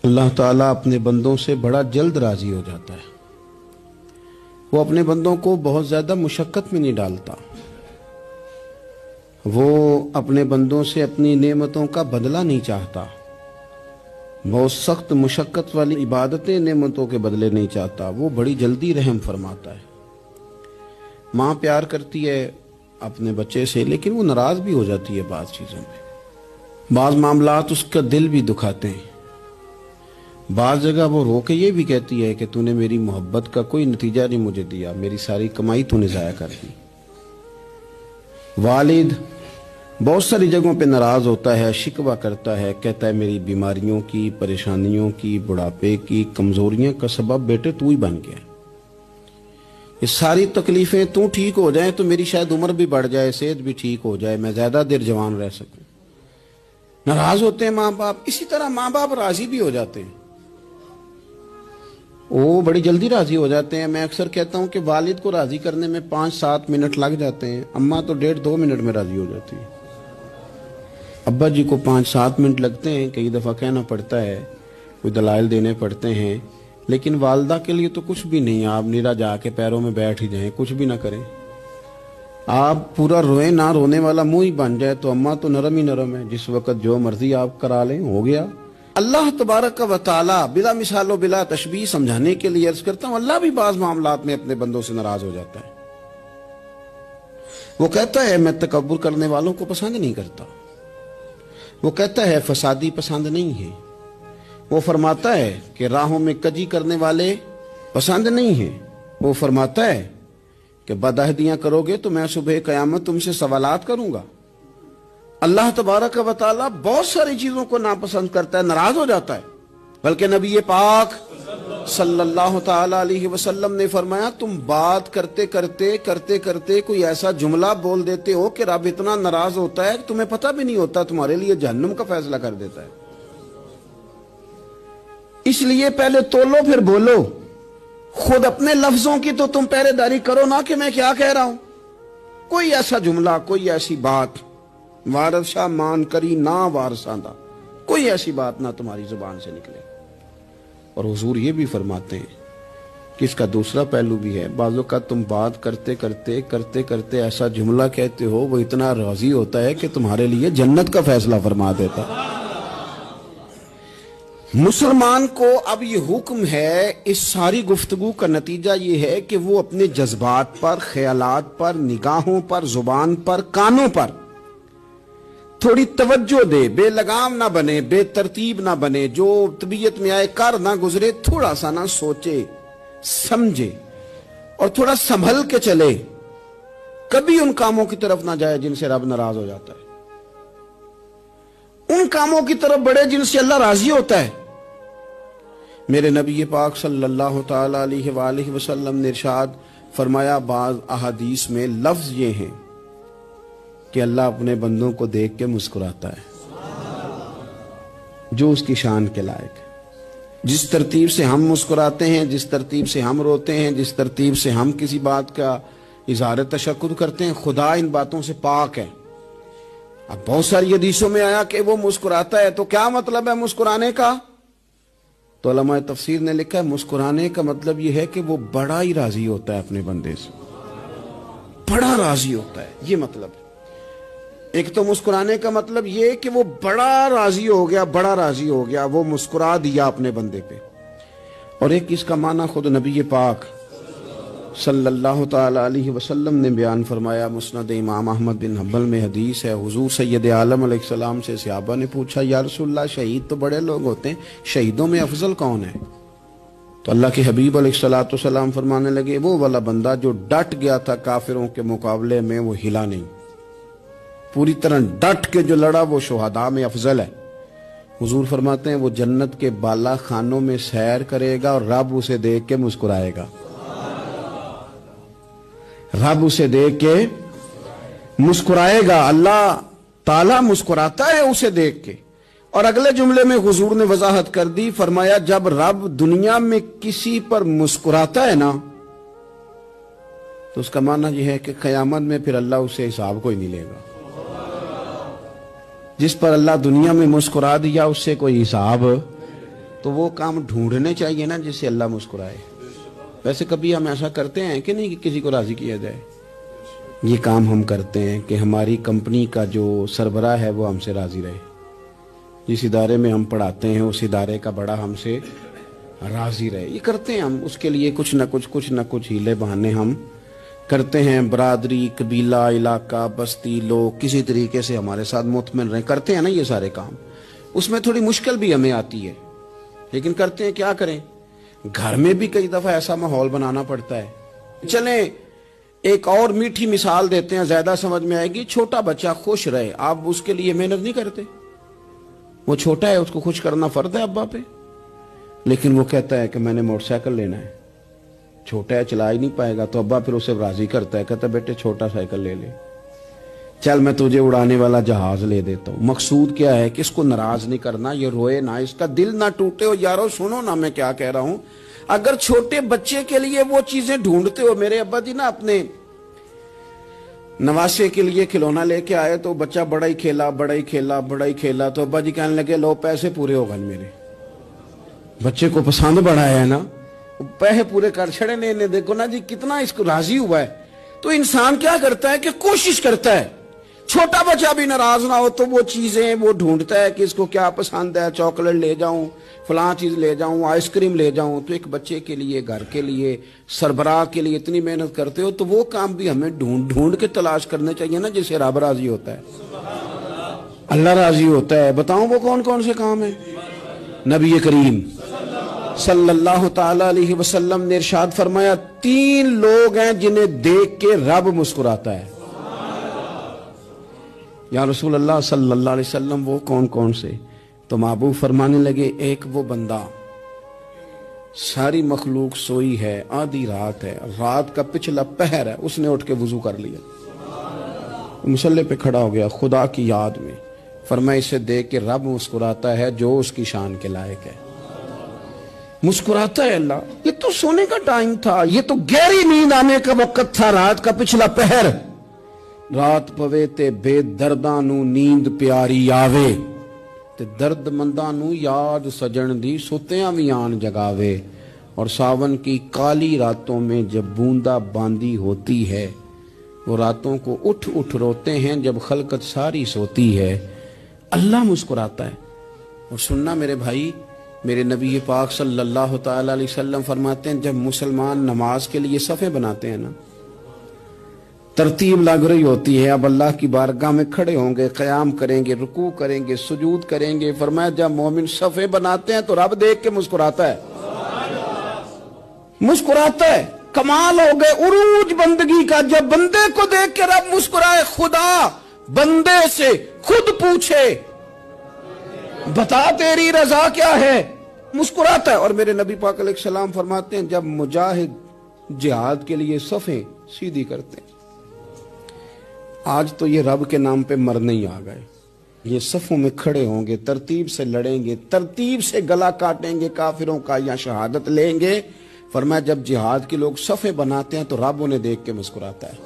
اللہ تعالیٰ اپنے بندوں سے بڑا جلد راضی ہو جاتا ہے۔ وہ اپنے بندوں کو بہت زیادہ مشقت میں نہیں ڈالتا۔ وہ اپنے بندوں سے اپنی نعمتوں کا بدلہ نہیں چاہتا۔ بہت سخت مشقت والی عبادتیں نعمتوں کے بدلے نہیں چاہتا۔ وہ بڑی جلدی رحم فرماتا ہے۔ ماں پیار کرتی ہے اپنے بچے سے، لیکن وہ ناراض بھی ہو جاتی ہے بعض چیزوں میں۔ بعض معاملات اس کا دل بھی دکھاتے ہیں۔ بعض جگہ وہ رو کے یہ بھی کہتی ہے کہ تو نے میری محبت کا کوئی نتیجہ نہیں مجھے دیا، میری ساری کمائی تو نے ضائع کر دی۔ والد بہت ساری جگہوں پہ ناراض ہوتا ہے، شکوہ کرتا ہے، کہتا ہے میری بیماریوں کی، پریشانیوں کی، بڑھاپے کی، کمزوریاں کا سبب بیٹے تو ہی بن گیا۔ یہ ساری تکلیفیں تو ٹھیک ہو جائیں تو میری شاید عمر بھی بڑھ جائے، صحت بھی ٹھیک ہو جائے، میں زیادہ دیر جوان رہ سکوں۔ ناراض ہوتے ہیں ماں باپ۔ اسی طرح ماں باپ راضی بھی ہو جاتے ہیں، وہ بڑی جلدی راضی ہو جاتے ہیں۔ میں اکثر کہتا ہوں کہ والد کو راضی کرنے میں 5-7 منٹ لگ جاتے ہیں، اماں تو 1.5-2 منٹ میں راضی ہو جاتی ہے۔ ابا جی کو 5-7 منٹ لگتے ہیں، کئی دفعہ کہنا پڑتا ہے، کوئی دلائل دینے پڑتے ہیں، لیکن والدہ کے لیے تو کچھ بھی نہیں۔ آپ نیرا جا کے پیروں میں بیٹھ ہی جائیں، کچھ بھی نہ کریں، آپ پورا روئیں نہ، رونے والا منہ ہی بن جائے تو اماں تو نرم ہی نرم ہے، جس وقت جو مرضی آپ کرا لیں ہو گیا۔ اللہ تبارک و تعالی بلا مثال و بلا تشبیہ سمجھانے کے لیے عرض کرتا ہوں، اللہ بھی بعض معاملات میں اپنے بندوں سے ناراض ہو جاتا ہے۔ وہ کہتا ہے میں تکبر کرنے والوں کو پسند نہیں کرتا۔ وہ کہتا ہے فسادی پسند نہیں ہے۔ وہ فرماتا ہے کہ راہوں میں کجی کرنے والے پسند نہیں ہیں۔ وہ فرماتا ہے کہ بدعہدیاں کرو گے تو میں صبح قیامت تم سے سوالات کروں گا۔ اللہ تبارک و تعالیٰ بہت ساری چیزوں کو ناپسند کرتا ہے، ناراض ہو جاتا ہے۔ بلکہ نبی پاک صلی اللہ تعالی علیہ وسلم نے فرمایا تم بات کرتے کرتے کوئی ایسا جملہ بول دیتے ہو کہ رب اتنا ناراض ہوتا ہے کہ تمہیں پتہ بھی نہیں ہوتا، تمہارے لیے جہنم کا فیصلہ کر دیتا ہے۔ اس لیے پہلے تولو پھر بولو۔ خود اپنے لفظوں کی تو تم پہرے داری کرو نا کہ میں کیا کہہ رہا ہوں۔ کوئی ایسا جملہ، کوئی ایسی بات، وارث شاہ مان کری نہ وارثاں دا، کوئی ایسی بات نہ تمہاری زبان سے نکلے۔ اور حضور یہ بھی فرماتے ہیں کہ اس کا دوسرا پہلو بھی ہے، بعض اوقات تم بات کرتے ایسا جملہ کہتے ہو وہ اتنا راضی ہوتا ہے کہ تمہارے لیے جنت کا فیصلہ فرما دیتا ہے۔ مسلمان کو اب یہ حکم ہے، اس ساری گفتگو کا نتیجہ یہ ہے کہ وہ اپنے جذبات پر، خیالات پر، نگاہوں پر، زبان پر، کانوں پر تھوڑی توجہ دے، بے لگام نہ بنے، بے ترتیب نہ بنے، جو طبیعت میں آئے کر نہ گزرے، تھوڑا سا نہ سوچے سمجھے اور تھوڑا سنبھل کے چلے۔ کبھی ان کاموں کی طرف نہ جائے جن سے رب ناراض ہو جاتا ہے، ان کاموں کی طرف بڑھے جن سے اللہ راضی ہوتا ہے۔ میرے نبی پاک صلی اللہ تعالی علیہ وآلہ وسلم نے ارشاد فرمایا، بعض احادیث میں لفظ یہ ہیں کہ اللہ اپنے بندوں کو دیکھ کے مسکراتا ہے جو اس کی شان کے لائق ہے۔ جس ترتیب سے ہم مسکراتے ہیں، جس ترتیب سے ہم روتے ہیں، جس ترتیب سے ہم کسی بات کا اظہار تشکر کرتے ہیں، خدا ان باتوں سے پاک ہے۔ اب بہت ساری حدیثوں میں آیا کہ وہ مسکراتا ہے، تو کیا مطلب ہے مسکرانے کا؟ تو علماء تفسیر نے لکھا ہے مسکرانے کا مطلب یہ ہے کہ وہ بڑا ہی راضی ہوتا ہے اپنے بندے سے، بڑا راضی ہوتا ہے، یہ مطلب ہے۔ ایک تو مسکرانے کا مطلب یہ کہ وہ بڑا راضی ہو گیا، بڑا راضی ہو گیا، وہ مسکرا دیا اپنے بندے پہ۔ اور ایک اس کا معنی خود نبی پاک صلی اللہ تعالی علیہ وسلم نے بیان فرمایا۔ مسند امام احمد بن حنبل میں حدیث ہے، حضور سید عالم علیہ السلام سے صحابہ نے پوچھا یا رسول اللہ شہید تو بڑے لوگ ہوتے ہیں، شہیدوں میں افضل کون ہے؟ تو اللہ کے حبیب علیہ السلام فرمانے لگے وہ والا بندہ جو ڈٹ گیا تھا کافروں کے مقابلے میں، وہ ہلا نہیں، پوری طرح ڈٹ کے جو لڑا وہ شہداء میں افضل ہے۔ حضور فرماتے ہیں وہ جنت کے بالا خانوں میں سیر کرے گا اور رب اسے دیکھ کے مسکرائے گا، رب اسے دیکھ کے مسکرائے گا، اللہ تعالیٰ مسکراتا ہے اسے دیکھ کے۔ اور اگلے جملے میں حضور نے وضاحت کر دی، فرمایا جب رب دنیا میں کسی پر مسکراتا ہے نا تو اس کا معنی یہ ہے کہ قیامت میں پھر اللہ اسے حساب کوئی نہیں لے گا۔ جس پر اللہ دنیا میں مسکرا دیا اس سے کوئی حساب تو وہ کام ڈھونڈنے چاہیے نا جس سے اللہ مسکرائے. ویسے کبھی ہم ایسا کرتے ہیں کہ نہیں کہ کسی کو راضی کیا جائے؟ یہ کام ہم کرتے ہیں کہ ہماری کمپنی کا جو سربراہ ہے وہ ہم سے راضی رہے. جس ادارے میں ہم پڑھاتے ہیں اس ادارے کا بڑا ہم سے راضی رہے. یہ کرتے ہیں ہم، اس کے لیے کچھ نہ کچھ ہیلے بہانے ہم کرتے ہیں. برادری، قبیلہ، علاقہ، بستی، لوگ کسی طریقے سے ہمارے ساتھ مطمئن رہیں. کرتے ہیں نا یہ سارے کام. اس میں تھوڑی مشکل بھی ہمیں آتی ہے لیکن کرتے ہیں. کیا کریں؟ گھر میں بھی کئی دفعہ ایسا ماحول بنانا پڑتا ہے. چلیں ایک اور میٹھی مثال دیتے ہیں، زیادہ سمجھ میں آئے گی. چھوٹا بچہ خوش رہے، آپ اس کے لیے محنت نہیں کرتے. وہ چھوٹا ہے، اس کو خوش کرنا فرض ہے ابا پہ. لیکن وہ کہتا ہے کہ میں نے موٹر سائیکل لینا ہے. چھوٹا ہے، چلا ہی نہیں پائے گا، تو ابا پھر اسے راضی کرتا ہے، کہتا ہے بیٹے چھوٹا سائیکل لے لے، چل میں تجھے اڑانے والا جہاز لے دیتا ہوں. مقصود کیا ہے کہ اس کو ناراض نہیں کرنا، یہ روئے نہ، اس کا دل نہ ٹوٹے. ہو یارو سنو نا میں کیا کہہ رہا ہوں. اگر چھوٹے بچے کے لیے وہ چیزیں ڈھونڈتے ہو، میرے ابا جی نا اپنے نواسے کے لیے کھلونا لے کے آئے تو بچہ بڑا ہی کھیلا تو ابا جی کہنے لگے لو پیسے پورے ہو گئے. میرے بچے کو پسند بڑا ہے نا، پیسے پورے کر چھڑے نے. دیکھو نا جی کتنا اس کو راضی ہوا ہے. تو انسان کیا کرتا ہے کہ کوشش کرتا ہے چھوٹا بچہ بھی ناراض نہ ہو، تو وہ چیزیں وہ ڈھونڈتا ہے کہ اس کو کیا پسند ہے. چاکلیٹ لے جاؤں، فلاں چیز لے جاؤں، آئس کریم لے جاؤں. تو ایک بچے کے لیے، گھر کے لیے، سربراہ کے لیے اتنی محنت کرتے ہو، تو وہ کام بھی ہمیں ڈھونڈ کے تلاش کرنے چاہیے نا جس سے رب راضی ہوتا ہے، اللہ راضی ہوتا ہے. بتاؤں وہ کون کون سے کام ہیں؟ نبی کریم صلی اللہ تعالی علیہ وسلم نے ارشاد فرمایا 3 لوگ ہیں جنہیں دیکھ کے رب مسکراتا ہے. یا رسول اللہ صلی اللہ علیہ وسلم وہ کون کون سے؟ تو محبوب فرمانے لگے ایک وہ بندہ ساری مخلوق سوئی ہے، آدھی رات ہے، رات کا پچھلا پہر ہے، اس نے اٹھ کے وضو کر لیا، مصلی پہ کھڑا ہو گیا خدا کی یاد میں. فرمایا اسے دیکھ کے رب مسکراتا ہے جو اس کی شان کے لائق ہے. مسکراتا ہے اللہ. یہ تو سونے کا ٹائم تھا، یہ تو گہری نیند آنے کا وقت تھا، رات کا پچھلا پہر. رات پوے تے بے درداں نو نیند پیاری آوے، تے درد منداں نو یاد سجن دی ستیاں وی آن جگاوے. اور ساون کی کالی راتوں میں جب بوندا باندی ہوتی ہے، وہ راتوں کو اٹھ اٹھ روتے ہیں جب خلقت ساری سوتی ہے. اللہ مسکراتا ہے. اور سننا میرے بھائی، میرے نبی پاک صلی اللہ تعالی علیہ وسلم فرماتے ہیں جب مسلمان نماز کے لیے صفیں بناتے ہیں نا، ترتیب لگ رہی ہوتی ہے، اب اللہ کی بارگاہ میں کھڑے ہوں گے، قیام کریں گے، رکوع کریں گے، سجود کریں گے. فرمایا جب مومن صفیں بناتے ہیں تو رب دیکھ کے مسکراتا ہے، مسکراتا ہے. کمال ہو گئے عروج بندگی کا جب بندے کو دیکھ کے رب مسکرائے. خدا بندے سے خود پوچھے بتا تیری رضا کیا ہے، مسکراتا ہے. اور میرے نبی پاک علیہ السلام فرماتے ہیں جب مجاہد جہاد کے لیے صفیں سیدھی کرتے ہیں. آج تو یہ رب کے نام پہ مرنے ہی آ گئے. یہ صفوں میں کھڑے ہوں گے، ترتیب سے لڑیں گے، ترتیب سے گلا کاٹیں گے کافروں کا یا شہادت لیں گے. فرمایا جب جہاد کے لوگ صفیں بناتے ہیں تو رب انہیں دیکھ کے مسکراتا ہے.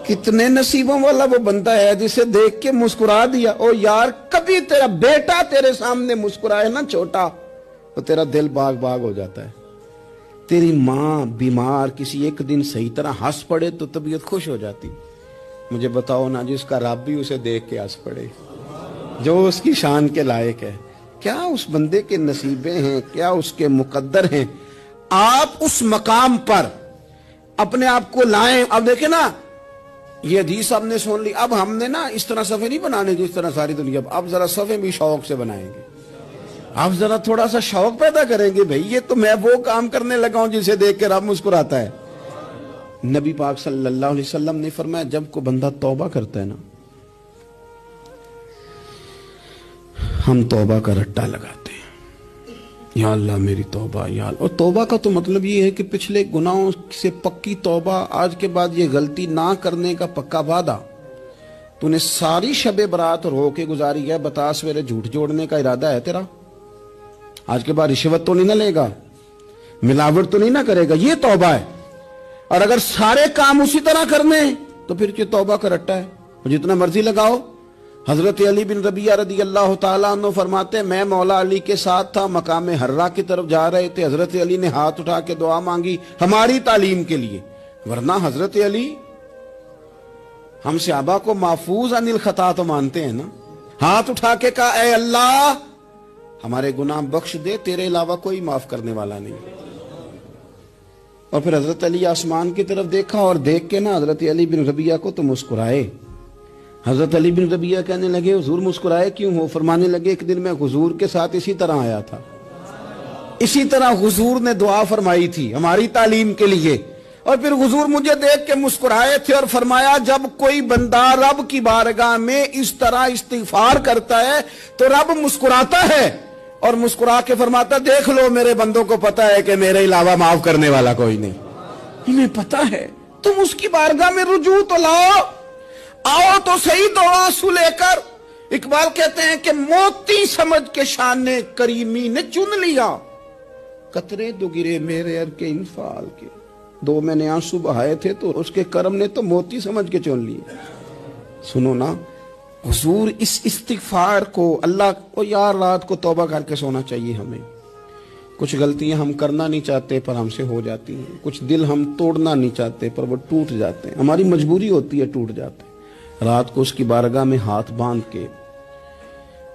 کتنے نصیبوں والا وہ بندہ ہے جسے دیکھ کے مسکرا دیا. او یار کبھی تیرا بیٹا تیرے سامنے مسکرائے نا چھوٹا، تو تیرا دل باغ باغ ہو جاتا ہے. تیری ماں بیمار کسی ایک دن صحیح طرح ہنس پڑے تو طبیعت خوش ہو جاتی. مجھے بتاؤ نا جس کا رب بھی اسے دیکھ کے ہنس پڑے، جو اس کی شان کے لائق ہے، کیا اس بندے کے نصیبیں ہیں، کیا اس کے مقدر ہیں. آپ اس مقام پر اپنے آپ کو لائیں. اب دیکھیں نا یہ حدیث ہم نے سن لی، اب ہم نے نا اس طرح صفحے نہیں بنانے جس طرح ساری دنیا. اب ذرا صفحے بھی شوق سے بنائیں گے. اب ذرا تھوڑا سا شوق پیدا کریں گے. بھئی یہ تو میں وہ کام کرنے لگا ہوں جسے دیکھ کے رب مسکراتا ہے. نبی پاک صلی اللہ علیہ وسلم نے فرمایا جب کو بندہ توبہ کرتا ہے نا، ہم توبہ کا رٹا لگاتے ہیں، یا اللہ میری توبہ یا اللہ. اور توبہ کا تو مطلب یہ ہے کہ پچھلے گناہوں سے پکی توبہ، آج کے بعد یہ غلطی نہ کرنے کا پکا وعدہ. تو نے ساری شب برات رو کے گزاری ہے، بتا سویرے جھوٹ جوڑنے کا ارادہ ہے تیرا، آج کے بعد رشوت تو نہیں نہ لے گا، ملاوٹ تو نہیں نہ کرے گا، یہ توبہ ہے. اور اگر سارے کام اسی طرح کرنے تو پھر یہ توبہ کا رٹا ہے، جتنا مرضی لگاؤ. حضرت علی بن ربیعہ رضی اللہ تعالیٰ عنہ فرماتے ہیں میں مولا علی کے ساتھ تھا، مقام حرہ کی طرف جا رہے تھے، حضرت علی نے ہاتھ اٹھا کے دعا مانگی ہماری تعلیم کے لیے، ورنہ حضرت علی ہم صحابہ کو محفوظ عن الخطا تو مانتے ہیں نا، ہاتھ اٹھا کے کہا اے اللہ ہمارے گناہ بخش دے، تیرے علاوہ کوئی معاف کرنے والا نہیں۔ اور پھر حضرت علی آسمان کی طرف دیکھا اور دیکھ کے نا حضرت علی بن ربیعہ کو تو مسکرائے۔ حضرت علی بن ربیعہ کہنے لگے حضور مسکرائے کیوں ہو؟ فرمانے لگے ایک دن میں حضور کے ساتھ اسی طرح آیا تھا، اسی طرح حضور نے دعا فرمائی تھی ہماری تعلیم کے لیے، اور پھر حضور مجھے دیکھ کے مسکرائے تھے اور فرمایا جب کوئی بندہ رب کی بارگاہ میں اس طرح استغفار کرتا ہے تو رب مسکراتا ہے اور مسکرا کے فرماتا دیکھ لو میرے بندوں کو پتا ہے کہ میرے علاوہ معاف کرنے والا کوئی نہیں، انہیں پتا ہے، تم اس کی بارگاہ میں رجوع تو لاؤ، آؤ تو صحیح دو آنسو لے کر۔ اقبال کہتے ہیں کہ موتی سمجھ کے شان کریمی نے چن لیا، قطرے دو گرے میرے ار کے انفعال کے، دو میں نے آنسو بہائے تھے تو اس کے کرم نے تو موتی سمجھ کے چن لیے۔ سنو نا حضور اس استغفار کو اللہ کو یار رات کو توبہ کر کے سونا چاہیے ہمیں، کچھ غلطیاں ہم کرنا نہیں چاہتے پر ہم سے ہو جاتی ہیں، کچھ دل ہم توڑنا نہیں چاہتے پر وہ ٹوٹ جاتے ہیں، ہماری مجبوری ہوتی ہے ٹوٹ جاتے ہیں۔ رات کو اس کی بارگاہ میں ہاتھ باندھ کے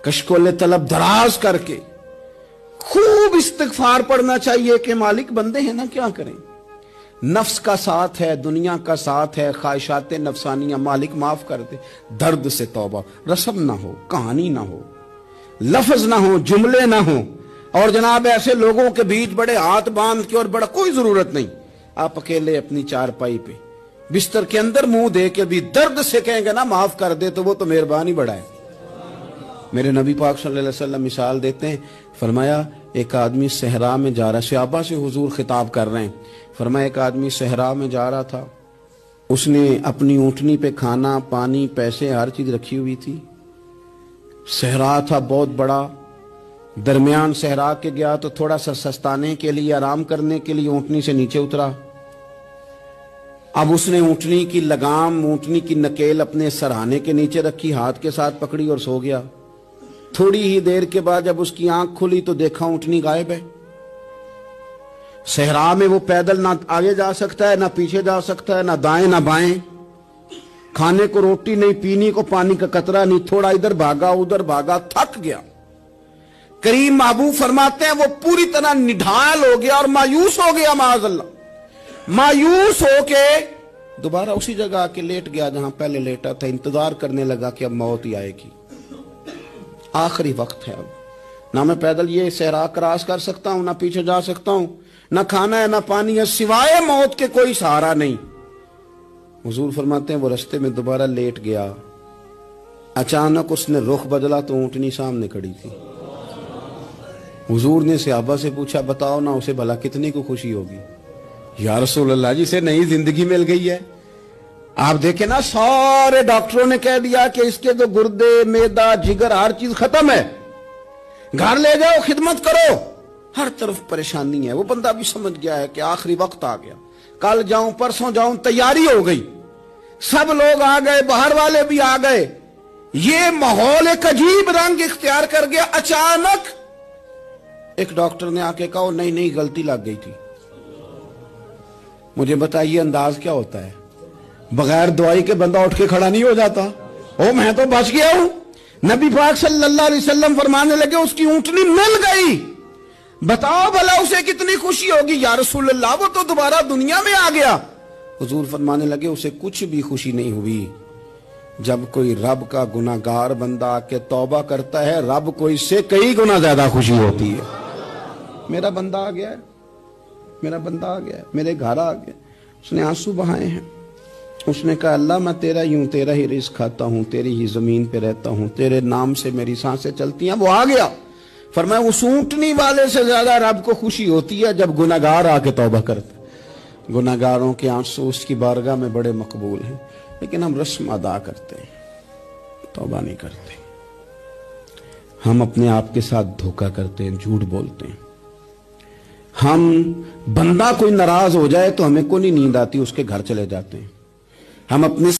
کشکول طلب دراز کر کے خوب استغفار پڑھنا چاہیے کہ مالک بندے ہیں نا کیا کریں، نفس کا ساتھ ہے، دنیا کا ساتھ ہے، خواہشات نفسانیہ، مالک معاف کر دے، درد سے توبہ، رسم نہ ہو، کہانی نہ ہو، لفظ نہ ہو، جملے نہ ہو، اور جناب ایسے لوگوں کے بیچ بڑے ہاتھ باندھ کے اور بڑا کوئی ضرورت نہیں، آپ اکیلے اپنی چارپائی پہ بستر کے اندر منہ دے کے بھی درد سے کہیں گے نا معاف کر دے تو وہ تو مہربانی بڑا ہے۔ میرے نبی پاک صلی اللہ علیہ وسلم مثال دیتے ہیں، فرمایا ایک آدمی صحرا میں جا رہا، صحابہ سے حضور خطاب کر رہے ہیں، فرمایا ایک آدمی صحرا میں جا رہا تھا، اس نے اپنی اونٹنی پہ کھانا پانی پیسے ہر چیز رکھی ہوئی تھی، صحرا تھا بہت بڑا، درمیان صحرا کے گیا تو تھوڑا سا سستانے کے لیے آرام کرنے کے لیے اونٹنی سے نیچے اترا، اب اس نے اونٹنی کی لگام اونٹنی کی نکیل اپنے سرہانے کے نیچے رکھی، ہاتھ کے ساتھ پکڑی اور سو گیا۔ تھوڑی ہی دیر کے بعد جب اس کی آنکھ کھلی تو دیکھا اونٹنی غائب ہے۔ صحرا میں وہ پیدل نہ آگے جا سکتا ہے نہ پیچھے جا سکتا ہے، نہ دائیں نہ بائیں، کھانے کو روٹی نہیں، پینے کو پانی کا قطرہ نہیں، تھوڑا ادھر بھاگا ادھر بھاگا، تھک گیا۔ کریم محبوب فرماتے ہیں وہ پوری طرح نڈھال ہو گیا اور مایوس ہو گیا، معاذ اللہ، مایوس ہو کے دوبارہ اسی جگہ آ کے لیٹ گیا جہاں پہلے لیٹا تھا، انتظار کرنے لگا کہ اب موت ہی آئے گی، آخری وقت ہے، اب نہ میں پیدل یہ صحرا کراس کر سکتا ہوں، نہ پیچھے جا سکتا ہوں، نہ کھانا ہے نہ پانی ہے، سوائے موت کے کوئی سہارا نہیں۔ حضور فرماتے ہیں وہ رستے میں دوبارہ لیٹ گیا، اچانک اس نے رخ بدلا تو اونٹنی سامنے کھڑی تھی۔ حضور نے صحابہ سے پوچھا بتاؤ نا اسے بھلا کتنی کو خوشی ہوگی؟ یا رسول اللہ جی سے نئی زندگی مل گئی ہے۔ آپ دیکھیں نا سارے ڈاکٹروں نے کہہ دیا کہ اس کے جو گردے میدا جگر ہر چیز ختم ہے، گھر لے جاؤ خدمت کرو، ہر طرف پریشانی ہے۔ وہ بندہ بھی سمجھ گیا ہے کہ آخری وقت آ گیا، کل جاؤں پرسوں جاؤں، تیاری ہو گئی، سب لوگ آ گئے، باہر والے بھی آ گئے، یہ ماحول ایک عجیب رنگ اختیار کر گیا۔ اچانک ایک ڈاکٹر نے آ کے کہا نہیں نہیں غلطی لگ گئی تھی۔ مجھے بتائیے انداز کیا ہوتا ہے؟ بغیر دوائی کے بندہ اٹھ کے کھڑا نہیں ہو جاتا، او میں تو بچ گیا ہوں۔ نبی پاک صلی اللہ علیہ وسلم فرمانے لگے اس کی اونٹنی مل گئی، بتاؤ بھلا اسے کتنی خوشی ہوگی؟ یا رسول اللہ وہ تو دوبارہ دنیا میں آ گیا۔ حضور فرمانے لگے اسے کچھ بھی خوشی نہیں ہوئی۔ جب کوئی رب کا گناہگار بندہ آ کے توبہ کرتا ہے، رب کو اس سے کئی گنا زیادہ خوشی ہوتی ہے۔ میرا بندہ آ گیا ہے، میرا بندہ آ گیا ہے، میرے گھر آ گیا۔ اس نے آنسو بہائے ہیں، اس نے کہا اللہ میں تیرا ہی ہوں، تیرا ہی رزق کھاتا ہوں، تیری ہی زمین پہ رہتا ہوں، تیرے نام سے میری سانسیں چلتی ہیں۔ وہ آ گیا۔ فرمایا اس اونٹنی والے سے زیادہ رب کو خوشی ہوتی ہے جب گناہگار آ کے توبہ کرتا ہے۔ گناہگاروں کے آنسو اس کی بارگاہ میں بڑے مقبول ہیں، لیکن ہم رسم ادا کرتے ہیں، توبہ نہیں کرتے۔ ہم اپنے آپ کے ساتھ دھوکہ کرتے ہیں، جھوٹ بولتے ہیں۔ ہم بندہ کوئی ناراض ہو جائے تو ہمیں کو نہیں نیند آتی، اس کے گھر چلے جاتے ہیں۔ ہم اپنے